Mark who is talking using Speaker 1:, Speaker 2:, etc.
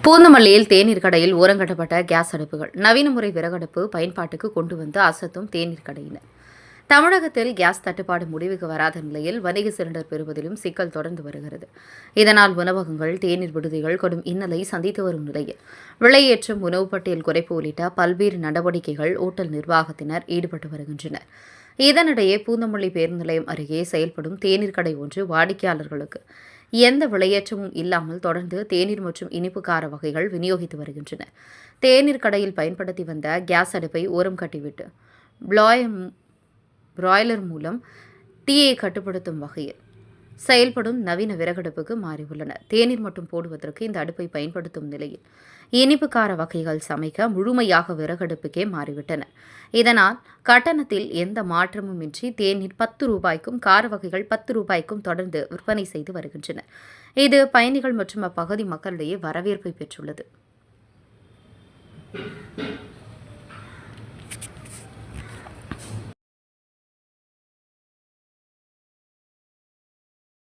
Speaker 1: பூந்தமல்லியில் தேநீர் கடையில் ஓரங்கட்டப்பட்ட கேஸ் அடுப்புகள் நவீன முறை விறகடுப்பு பயன்பாட்டுக்கு கொண்டு வந்து அசத்தும் தேநீர் கடையினர். தமிழகத்தில் கேஸ் தட்டுப்பாடு முடிவுக்கு வராத நிலையில் வணிக சிலிண்டர் பெறுவதிலும் சிக்கல் தொடர்ந்து வருகிறது. இதனால் உணவகங்கள், தேநீர் விடுதிகள் கடும் இன்னலை சந்தித்து வரும் நிலையில் விலையேற்றம், உணவு பட்டியல் குறைப்பு உள்ளிட்ட பல்வேறு நடவடிக்கைகள் ஓட்டல் நிர்வாகத்தினர் ஈடுபட்டு வருகின்றனர். இதனிடையே பூந்தமல்லி பேருந்து நிலையம் அருகே செயல்படும் தேநீர் கடை ஒன்று வாடிக்கையாளர்களுக்கு எந்த விலையேற்றமும் இல்லாமல் தொடர்ந்து தேநீர் மற்றும் இனிப்பு கார வகைகள் விநியோகித்து வருகின்றன. தேநீர் கடையில் பயன்படுத்தி வந்த கேஸ் அடுப்பை ஓரம் கட்டிவிட்டு பிராய்லர் மூலம் தீயை கட்டுப்படுத்தும் வகையில் செயல்படும் நவீன விறகடுப்புக்கு மாறியுள்ளனர். தேநீர் மட்டும் போடுவதற்கு இந்த அடுப்பை பயன்படுத்தும் நிலையில் இனிப்பு கார வகைகள் சமைக்க முழுமையாக விறகடுப்புக்கே மாறிவிட்டன. இதனால் கட்டணத்தில் எந்த மாற்றமும் இன்றி தேநீர் 10 ரூபாய்க்கும், கார வகைகள் 10 ரூபாய்க்கும் தொடர்ந்து விற்பனை செய்து வருகின்றனர். இது பயணிகள் மற்றும் அப்பகுதி மக்களிடையே வரவேற்பை பெற்றுள்ளது.